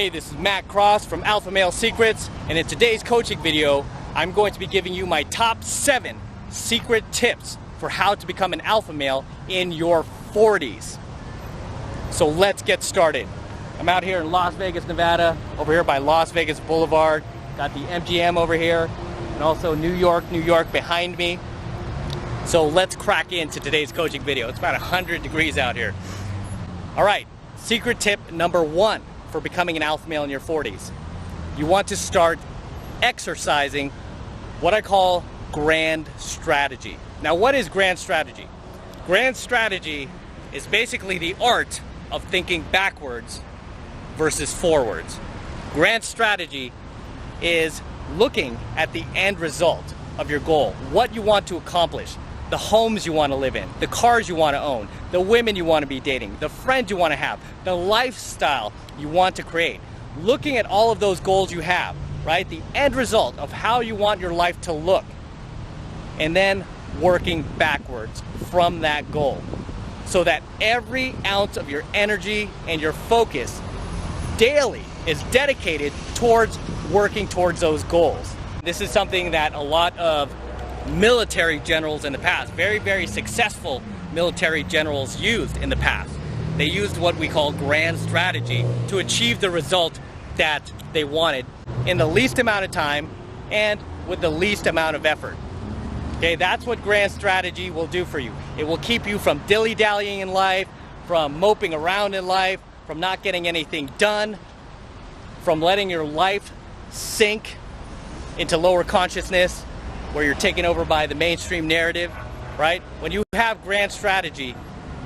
Hey, this is Matt Cross from Alpha Male Secrets, and in today's coaching video, I'm going to be giving you my top 7 secret tips for how to become an alpha male in your 40s. So let's get started. I'm out here in Las Vegas, Nevada, over here by Las Vegas Boulevard. Got the MGM over here, and also New York behind me. So let's crack into today's coaching video. It's about 100 degrees out here. All right, secret tip number 1 for becoming an alpha male in your 40s. You want to start exercising what I call grand strategy. Now, what is grand strategy? Grand strategy is basically the art of thinking backwards versus forwards. Grand strategy is looking at the end result of your goal, what you want to accomplish, the homes you want to live in, the cars you want to own, the women you want to be dating, the friends you want to have, the lifestyle you want to create. Looking at all of those goals you have, right? The end result of how you want your life to look. And then working backwards from that goal so that every ounce of your energy and your focus daily is dedicated towards working towards those goals. This is something that a lot of military generals in the past, very successful military generals used in the past. They used what we call grand strategy to achieve the result that they wanted in the least amount of time and with the least amount of effort. Okay, that's what grand strategy will do for you. It will keep you from dilly-dallying in life, from moping around in life, from not getting anything done, from letting your life sink into lower consciousness where you're taken over by the mainstream narrative, right? When you have grand strategy,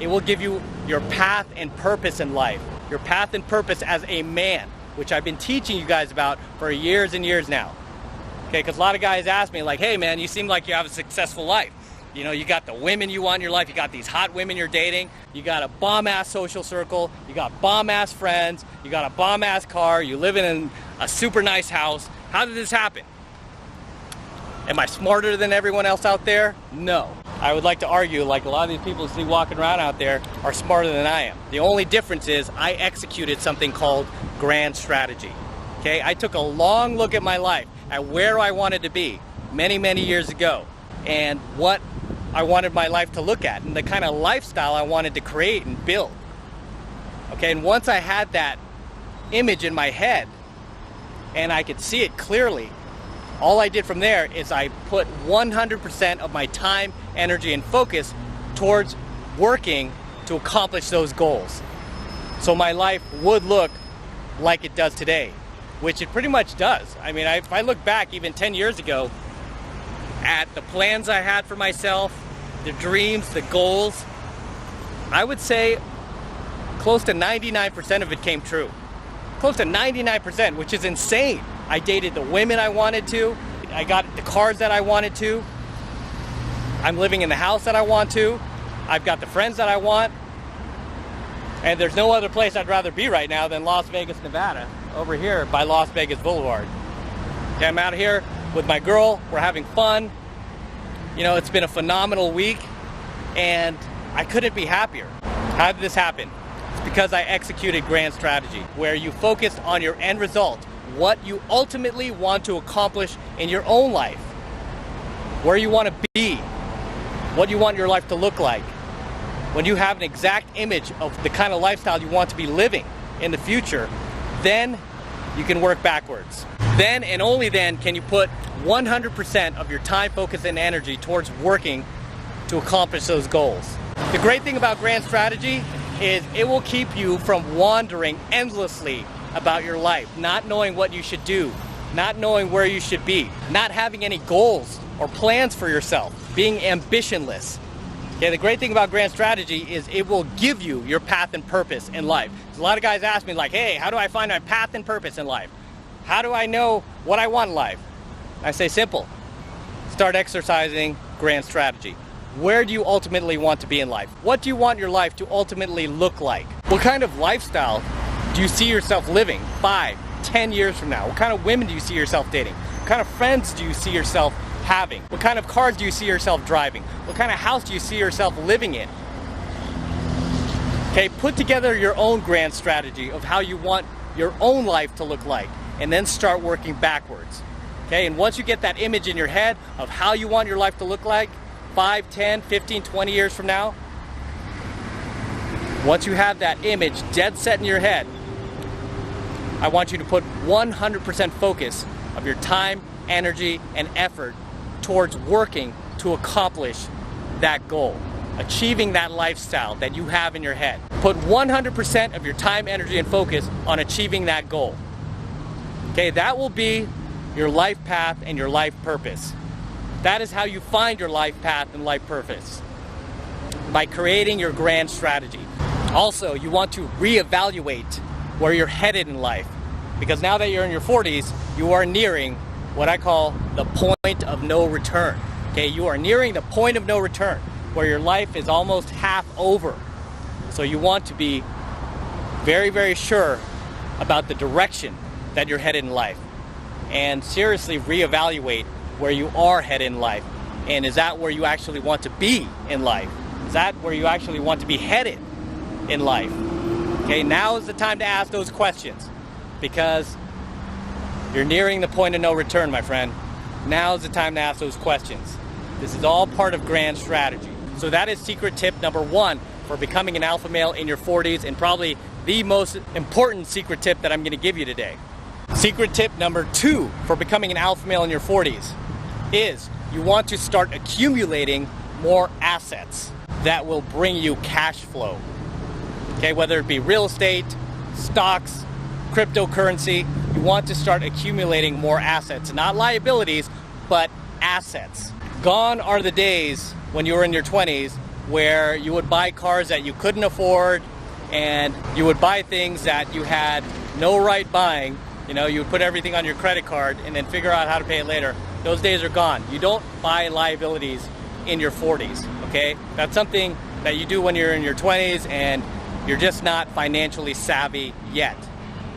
it will give you your path and purpose in life, your path and purpose as a man, which I've been teaching you guys about for years and years now. Okay, because a lot of guys ask me like, hey man, you seem like you have a successful life. You know, you got the women you want in your life, you got these hot women you're dating, you got a bomb-ass social circle, you got bomb-ass friends, you got a bomb-ass car, you live in a super nice house. How did this happen? Am I smarter than everyone else out there? No. I would like to argue like a lot of these people you see walking around out there are smarter than I am. The only difference is I executed something called grand strategy. Okay, I took a long look at my life, at where I wanted to be many years ago, and what I wanted my life to look at, and the kind of lifestyle I wanted to create and build. Okay, and once I had that image in my head, and I could see it clearly, all I did from there is I put 100% of my time, energy, and focus towards working to accomplish those goals. So my life would look like it does today, which it pretty much does. I mean, if I look back even 10 years ago at the plans I had for myself, the dreams, the goals, I would say close to 99% of it came true. Close to 99%, which is insane. I dated the women I wanted to. I got the cars that I wanted to. I'm living in the house that I want to. I've got the friends that I want. And there's no other place I'd rather be right now than Las Vegas, Nevada, over here by Las Vegas Boulevard. Okay, I'm out here with my girl. We're having fun. You know, it's been a phenomenal week, and I couldn't be happier. How did this happen? It's because I executed grand strategy, where you focused on your end result, what you ultimately want to accomplish in your own life, where you want to be, what you want your life to look like. When you have an exact image of the kind of lifestyle you want to be living in the future, then you can work backwards. Then and only then can you put 100% of your time, focus, and energy towards working to accomplish those goals. The great thing about grand strategy is it will keep you from wandering endlessly about your life, not knowing what you should do, not knowing where you should be, not having any goals or plans for yourself, being ambitionless. Okay, the great thing about grand strategy is it will give you your path and purpose in life. A lot of guys ask me like, hey, how do I find my path and purpose in life? How do I know what I want in life? I say simple. Start exercising grand strategy. Where do you ultimately want to be in life? What do you want your life to ultimately look like? What kind of lifestyle do you see yourself living 5, 10 years from now? What kind of women do you see yourself dating? What kind of friends do you see yourself having? What kind of cars do you see yourself driving? What kind of house do you see yourself living in? Okay, put together your own grand strategy of how you want your own life to look like, and then start working backwards. Okay, and once you get that image in your head of how you want your life to look like 5, 10, 15, 20 years from now, once you have that image dead set in your head, I want you to put 100% focus of your time, energy, and effort towards working to accomplish that goal, achieving that lifestyle that you have in your head. Put 100% of your time, energy, and focus on achieving that goal. Okay, that will be your life path and your life purpose. That is how you find your life path and life purpose, by creating your grand strategy. Also, you want to reevaluate where you're headed in life, because now that you're in your 40s, you are nearing what I call the point of no return. Okay, you are nearing the point of no return, where your life is almost half over. So you want to be very, very sure about the direction that you're headed in life, and seriously reevaluate where you are headed in life. And is that where you actually want to be in life? Is that where you actually want to be headed in life? Okay, now is the time to ask those questions, because you're nearing the point of no return, my friend. Now is the time to ask those questions. This is all part of grand strategy. So that is secret tip number 1 for becoming an alpha male in your 40s, and probably the most important secret tip that I'm going to give you today. Secret tip number 2 for becoming an alpha male in your 40s is you want to start accumulating more assets that will bring you cash flow. Okay, whether it be real estate, stocks, cryptocurrency, you want to start accumulating more assets, not liabilities, but assets. Gone are the days when you were in your 20s where you would buy cars that you couldn't afford, and you would buy things that you had no right buying. You know, you would put everything on your credit card and then figure out how to pay it later. Those days are gone. You don't buy liabilities in your 40s, okay? That's something that you do when you're in your 20s and you're just not financially savvy yet.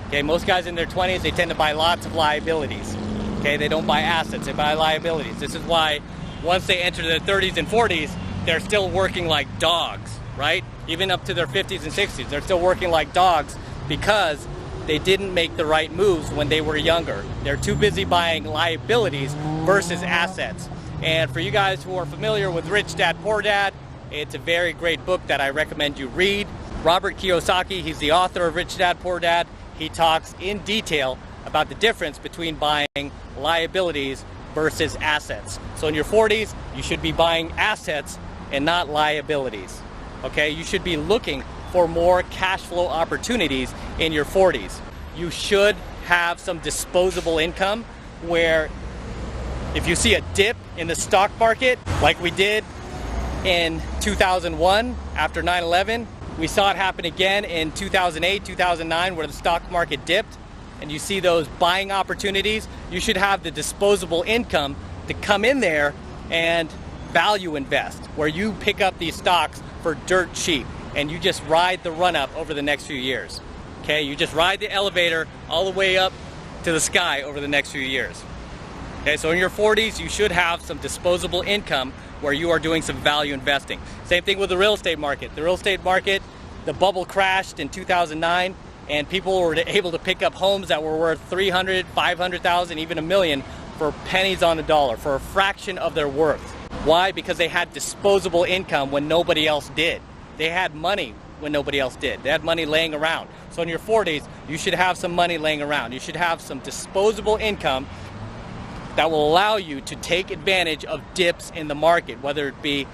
Okay, most guys in their 20s, they tend to buy lots of liabilities. Okay, they don't buy assets, they buy liabilities. This is why once they enter their 30s and 40s, they're still working like dogs, right? Even up to their 50s and 60s, they're still working like dogs because they didn't make the right moves when they were younger. They're too busy buying liabilities versus assets. And for you guys who are familiar with Rich Dad, Poor Dad, it's a very great book that I recommend you read. Robert Kiyosaki, he's the author of Rich Dad, Poor Dad. He talks in detail about the difference between buying liabilities versus assets. So in your 40s, you should be buying assets and not liabilities. Okay, you should be looking for more cash flow opportunities in your 40s. You should have some disposable income where if you see a dip in the stock market, like we did in 2001 after 9/11, we saw it happen again in 2008, 2009, where the stock market dipped, and you see those buying opportunities, you should have the disposable income to come in there and value invest, where you pick up these stocks for dirt cheap and you just ride the run up over the next few years. Okay, you just ride the elevator all the way up to the sky over the next few years. Okay, so in your 40s, you should have some disposable income where you are doing some value investing. Same thing with the real estate market. The real estate market, the bubble crashed in 2009, and people were able to pick up homes that were worth $300,000, $500,000, even $1 million for pennies on the dollar, for a fraction of their worth. Why? Because they had disposable income when nobody else did. They had money when nobody else did. They had money laying around. So in your 40s, you should have some money laying around. You should have some disposable income that will allow you to take advantage of dips in the market, whether it be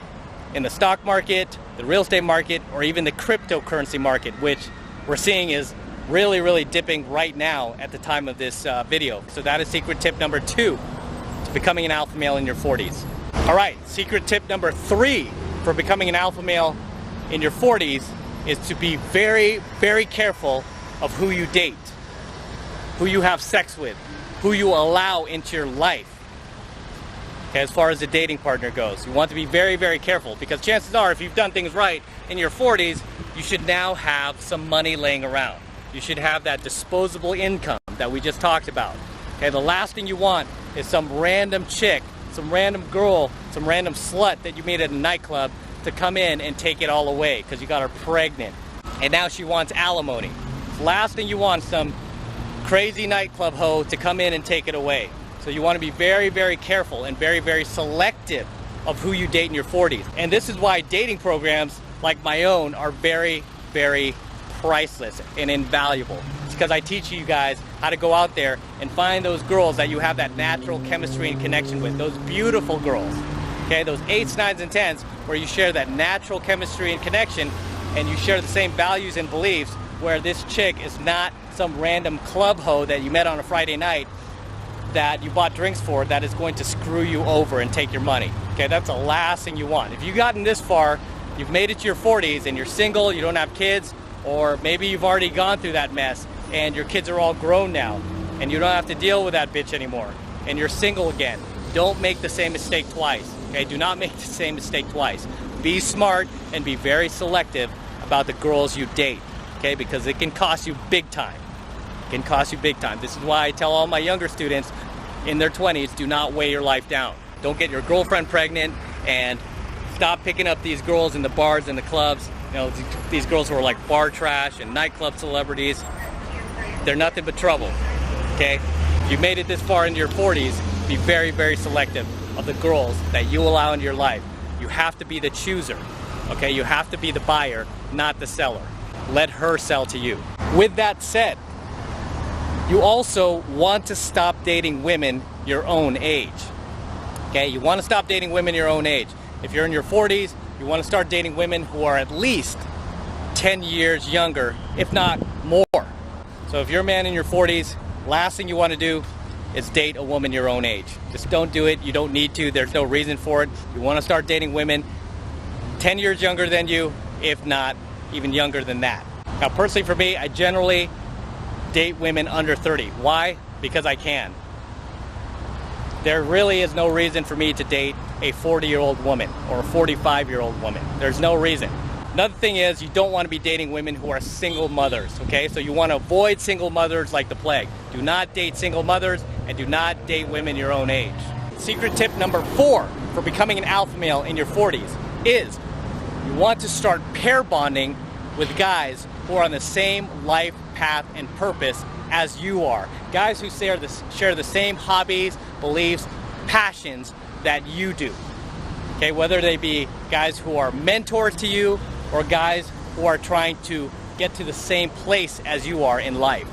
in the stock market, the real estate market, or even the cryptocurrency market, which we're seeing is really, really dipping right now at the time of this video. So that is secret tip number 2 to becoming an alpha male in your 40s. All right, secret tip number 3 for becoming an alpha male in your 40s is to be very, very careful of who you date, who you have sex with, who you allow into your life. Okay, as far as the dating partner goes, you want to be very, very careful, because chances are if you've done things right in your 40s, you should now have some money laying around. You should have that disposable income that we just talked about. Okay, the last thing you want is some random chick, some random girl, some random slut that you meet at a nightclub to come in and take it all away because you got her pregnant and now she wants alimony. The last thing you want is some crazy nightclub hoe to come in and take it away. So you want to be very, very careful and very, very selective of who you date in your 40s. And this is why dating programs like my own are very, very priceless and invaluable. It's because I teach you guys how to go out there and find those girls that you have that natural chemistry and connection with, those beautiful girls. Okay, those 8s, 9s, and 10s where you share that natural chemistry and connection and you share the same values and beliefs, where this chick is not some random club hoe that you met on a Friday night that you bought drinks for that is going to screw you over and take your money. Okay, that's the last thing you want. If you've gotten this far, you've made it to your 40s and you're single, you don't have kids, or maybe you've already gone through that mess and your kids are all grown now and you don't have to deal with that bitch anymore and you're single again. Don't make the same mistake twice. Okay, do not make the same mistake twice. Be smart and be very selective about the girls you date, okay, because it can cost you big time. It can cost you big time. This is why I tell all my younger students in their 20s, do not weigh your life down. Don't get your girlfriend pregnant and stop picking up these girls in the bars and the clubs. You know, these girls who are like bar trash and nightclub celebrities. They're nothing but trouble, okay? If you made it this far into your 40s, be very, very selective of the girls that you allow into your life. You have to be the chooser, okay? You have to be the buyer, not the seller. Let her sell to you. With that said, you also want to stop dating women your own age. Okay, you want to stop dating women your own age. If you're in your 40s, you want to start dating women who are at least 10 years younger, if not more. So if you're a man in your 40s, last thing you want to do is date a woman your own age. Just don't do it. You don't need to. There's no reason for it. You want to start dating women 10 years younger than you, if not even younger than that. Now, personally for me, I generally date women under 30. Why? Because I can. There really is no reason for me to date a 40-year-old woman or a 45-year-old woman. There's no reason. Another thing is, you don't want to be dating women who are single mothers, okay? So you want to avoid single mothers like the plague. Do not date single mothers and do not date women your own age. Secret tip number 4 for becoming an alpha male in your 40s is you want to start pair bonding with guys who are on the same life path and purpose as you are. Guys who share the same hobbies, beliefs, passions that you do. Okay, whether they be guys who are mentors to you or guys who are trying to get to the same place as you are in life.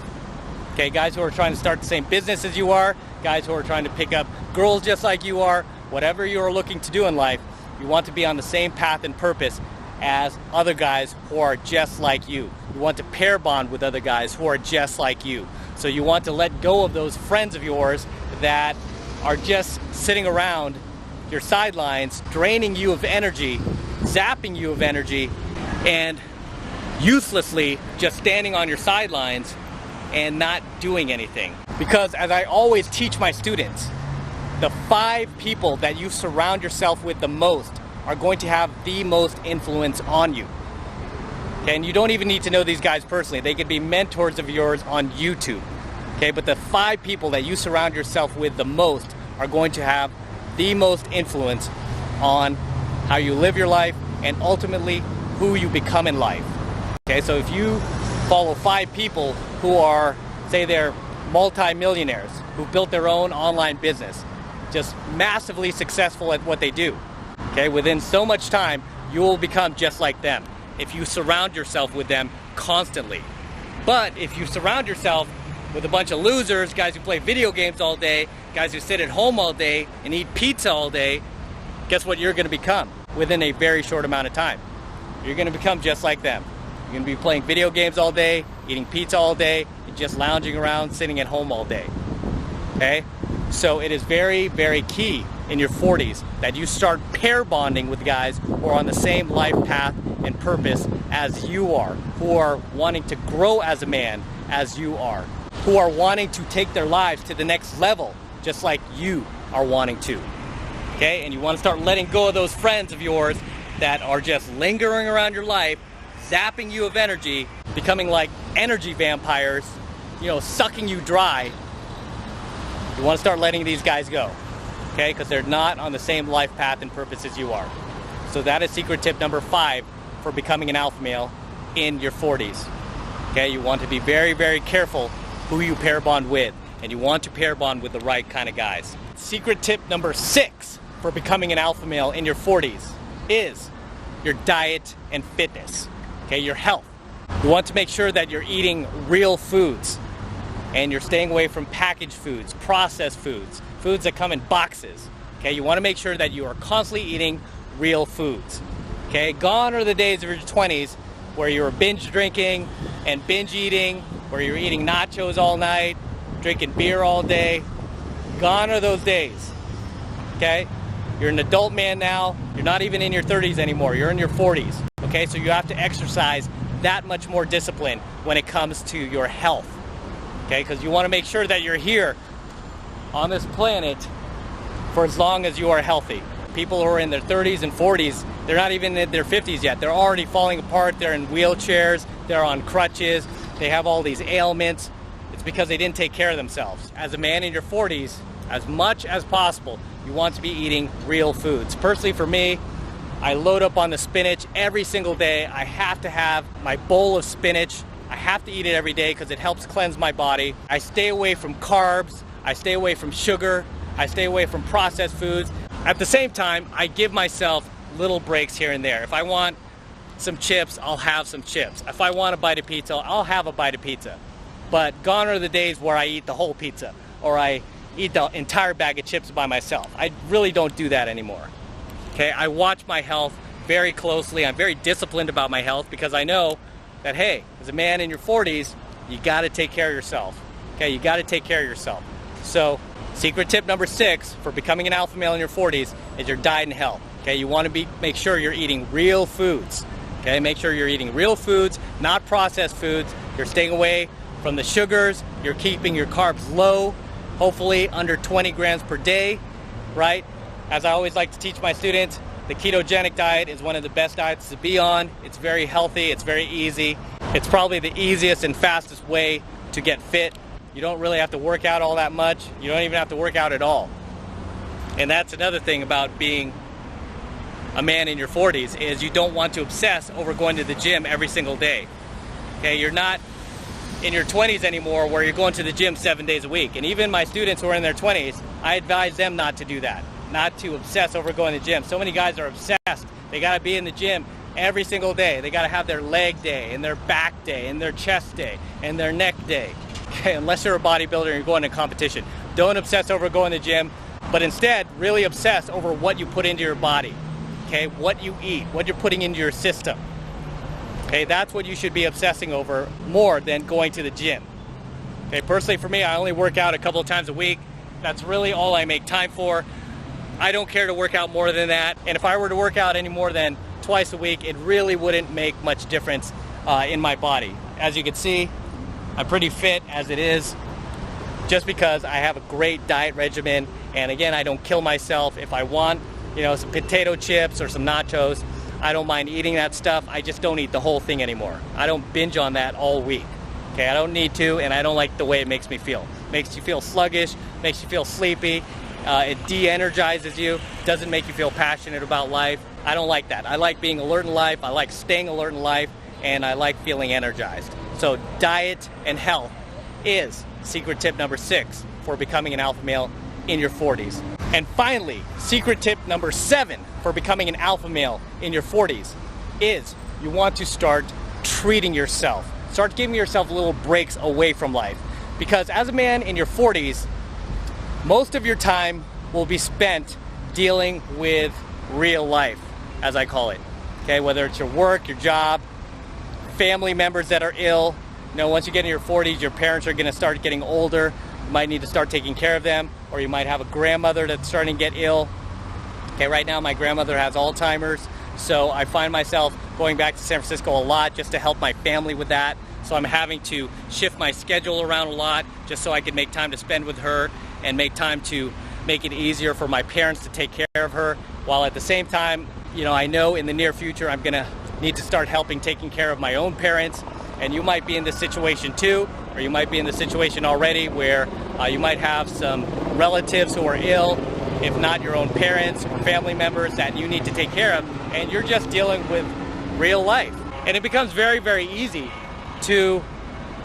Okay, guys who are trying to start the same business as you are, guys who are trying to pick up girls just like you are, whatever you are looking to do in life, you want to be on the same path and purpose as other guys who are just like you. You want to pair bond with other guys who are just like you. So you want to let go of those friends of yours that are just sitting around your sidelines, draining you of energy, zapping you of energy, and uselessly just standing on your sidelines and not doing anything. Because as I always teach my students, the 5 people that you surround yourself with the most are going to have the most influence on you. Okay, and you don't even need to know these guys personally. They could be mentors of yours on YouTube. Okay, but the 5 people that you surround yourself with the most are going to have the most influence on how you live your life and ultimately who you become in life. Okay, so if you follow 5 people who are, say they're multi-millionaires, who built their own online business, just massively successful at what they do, okay, within so much time, you will become just like them if you surround yourself with them constantly. But if you surround yourself with a bunch of losers, guys who play video games all day, guys who sit at home all day and eat pizza all day, guess what you're going to become within a very short amount of time? You're going to become just like them. You're going to be playing video games all day, eating pizza all day, and just lounging around, sitting at home all day. Okay? So it is very, very key in your 40s that you start pair bonding with guys who are on the same life path and purpose as you are, who are wanting to grow as a man as you are, who are wanting to take their lives to the next level just like you are wanting to. Okay? And you want to start letting go of those friends of yours that are just lingering around your life, zapping you of energy, becoming like energy vampires, you know, sucking you dry. You want to start letting these guys go, okay? Because they're not on the same life path and purpose as you are. So that is secret tip number 5 for becoming an alpha male in your 40s. Okay, you want to be very, very careful who you pair bond with, and you want to pair bond with the right kind of guys. Secret tip number 6 for becoming an alpha male in your 40s is your diet and fitness, okay, your health. You want to make sure that you're eating real foods and you're staying away from packaged foods, processed foods, foods that come in boxes, okay? You want to make sure that you are constantly eating real foods, okay? Gone are the days of your 20s where you were binge drinking and binge eating, where you're eating nachos all night, drinking beer all day. Gone are those days, okay? You're an adult man now. You're not even in your 30s anymore. You're in your 40s, okay? So you have to exercise that much more discipline when it comes to your health, okay? Because you want to make sure that you're here on this planet for as long as you are healthy. People who are in their 30s and 40s, they're not even in their 50s yet. They're already falling apart. They're in wheelchairs. They're on crutches. They have all these ailments. It's because they didn't take care of themselves. As a man in your 40s, as much as possible, you want to be eating real foods. Personally, for me, I load up on the spinach every single day. I have to have my bowl of spinach. I have to eat it every day because it helps cleanse my body. I stay away from carbs. I stay away from sugar. I stay away from processed foods. At the same time, I give myself little breaks here and there. If I want some chips, I'll have some chips. If I want a bite of pizza, I'll have a bite of pizza. But gone are the days where I eat the whole pizza or I eat the entire bag of chips by myself. I really don't do that anymore. Okay, I watch my health very closely. I'm very disciplined about my health because I know that, hey, as a man in your 40s, you got to take care of yourself. Okay, you got to take care of yourself. So, secret tip number 6 for becoming an alpha male in your 40s is your diet and health. Okay, you want to make sure you're eating real foods. Okay, make sure you're eating real foods, not processed foods. You're staying away from the sugars. You're keeping your carbs low, hopefully under 20 grams per day, right? As I always like to teach my students, the ketogenic diet is one of the best diets to be on. It's very healthy, it's very easy. It's probably the easiest and fastest way to get fit. You don't really have to work out all that much. You don't even have to work out at all. And that's another thing about being a man in your 40s is you don't want to obsess over going to the gym every single day. Okay, you're not in your 20s anymore where you're going to the gym 7 days a week. And even my students who are in their 20s, I advise them not to do that, not to obsess over going to the gym. So many guys are obsessed. They got to be in the gym every single day. They got to have their leg day and their back day and their chest day and their neck day. Okay, unless you're a bodybuilder and you're going to competition. Don't obsess over going to the gym, but instead really obsess over what you put into your body. Okay, what you eat, what you're putting into your system. Okay, that's what you should be obsessing over more than going to the gym. Okay, personally for me, I only work out a couple of times a week. That's really all I make time for. I don't care to work out more than that. And if I were to work out any more than twice a week, it really wouldn't make much difference in my body. As you can see, I'm pretty fit as it is, just because I have a great diet regimen. And again, I don't kill myself. If I want, some potato chips or some nachos, I don't mind eating that stuff. I just don't eat the whole thing anymore. I don't binge on that all week. Okay, I don't need to, and I don't like the way it makes me feel. Makes you feel sluggish, makes you feel sleepy. It de-energizes you, doesn't make you feel passionate about life. I don't like that. I like being alert in life, I like staying alert in life, and I like feeling energized. So diet and health is secret tip number 6 for becoming an alpha male in your 40s. And finally, secret tip number 7 for becoming an alpha male in your 40s is you want to start treating yourself. Start giving yourself little breaks away from life. Because as a man in your 40s, most of your time will be spent dealing with real life, as I call it. Okay, whether it's your work, your job, family members that are ill. Once you get in your 40s, your parents are going to start getting older. You might need to start taking care of them, or you might have a grandmother that's starting to get ill. Okay, right now my grandmother has Alzheimer's, so I find myself going back to San Francisco a lot just to help my family with that. So I'm having to shift my schedule around a lot just so I can make time to spend with her and make time to make it easier for my parents to take care of her, while at the same time, I know in the near future I'm going to need to start taking care of my own parents. And you might be in this situation too, or you might be in the situation already where you might have some relatives who are ill, if not your own parents or family members that you need to take care of, and you're just dealing with real life. And it becomes very, very easy to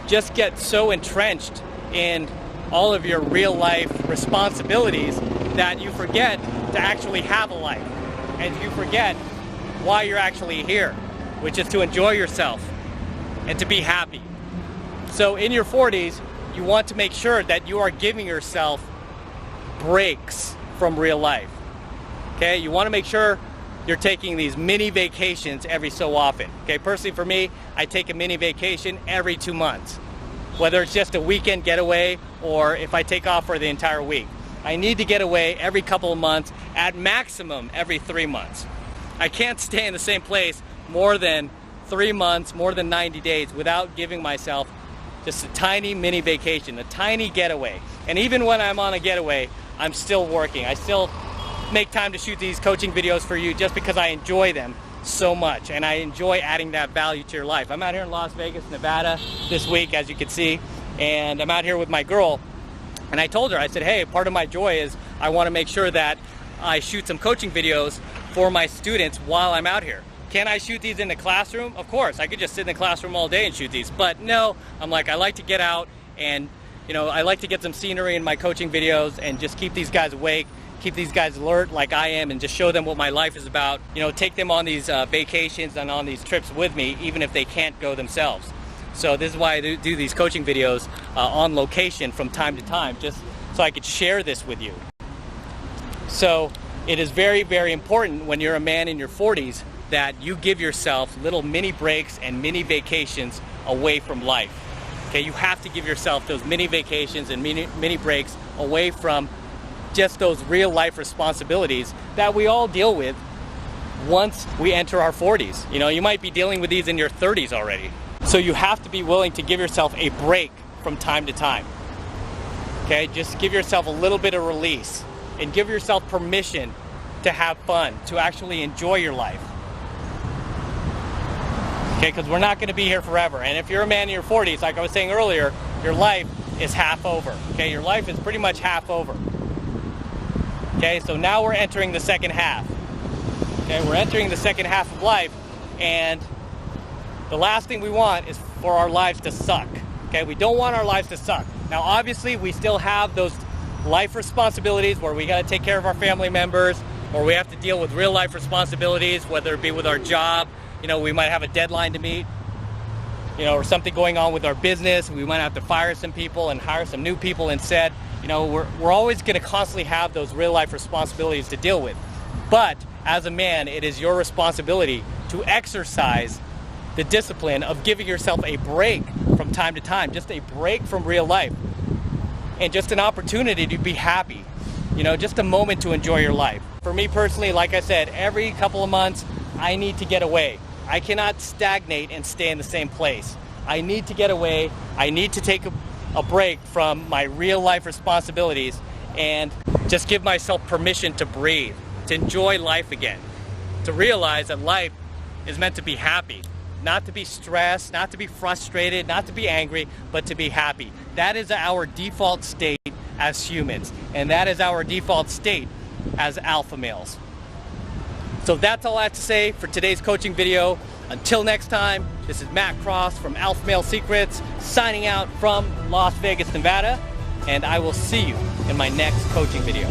just get so entrenched in all of your real life responsibilities that you forget to actually have a life. And you forget why you're actually here, which is to enjoy yourself and to be happy. So in your 40s, you want to make sure that you are giving yourself breaks from real life. Okay, you want to make sure you're taking these mini vacations every so often. Okay, personally for me, I take a mini vacation every 2 months. Whether it's just a weekend getaway or if I take off for the entire week. I need to get away every couple of months, at maximum every 3 months. I can't stay in the same place more than 3 months, more than 90 days without giving myself just a tiny mini vacation, a tiny getaway. And even when I'm on a getaway, I'm still working. I still make time to shoot these coaching videos for you just because I enjoy them so much and I enjoy adding that value to your life. I'm out here in Las Vegas, Nevada this week, as you can see, and I'm out here with my girl. And I told her, I said, hey, part of my joy is I want to make sure that I shoot some coaching videos for my students while I'm out here. Can I shoot these in the classroom? Of course, I could just sit in the classroom all day and shoot these. But no, I'm like, I like to get out and, you know, I like to get some scenery in my coaching videos and just keep these guys awake, keep these guys alert like I am, and just show them what my life is about. You know, take them on these vacations and on these trips with me, even if they can't go themselves. So this is why I do these coaching videos on location from time to time, just so I could share this with you. So it is very, very important when you're a man in your 40s that you give yourself little mini breaks and mini vacations away from life. Okay, you have to give yourself those mini vacations and mini breaks away from just those real life responsibilities that we all deal with once we enter our 40s. You know, you might be dealing with these in your 30s already. So you have to be willing to give yourself a break from time to time. Okay, just give yourself a little bit of release and give yourself permission to have fun, to actually enjoy your life. Okay, because we're not going to be here forever. And if you're a man in your 40s, like I was saying earlier, your life is half over. Okay, your life is pretty much half over. Okay, so now we're entering the second half. Okay, we're entering the second half of life, and the last thing we want is for our lives to suck. Okay, we don't want our lives to suck. Now, obviously, we still have those life responsibilities where we got to take care of our family members, or we have to deal with real life responsibilities, whether it be with our job. You know, we might have a deadline to meet, you know, or something going on with our business. We might have to fire some people and hire some new people instead. You know, we're always going to constantly have those real life responsibilities to deal with. But as a man, it is your responsibility to exercise the discipline of giving yourself a break from time to time, just a break from real life, and just an opportunity to be happy. You know, just a moment to enjoy your life. For me personally, like I said, every couple of months, I need to get away. I cannot stagnate and stay in the same place. I need to get away. I need to take a break from my real life responsibilities and just give myself permission to breathe, to enjoy life again, to realize that life is meant to be happy, not to be stressed, not to be frustrated, not to be angry, but to be happy. That is our default state as humans, and that is our default state as alpha males. So that's all I have to say for today's coaching video. Until next time, this is Matt Cross from Alpha Male Secrets, signing out from Las Vegas, Nevada, and I will see you in my next coaching video.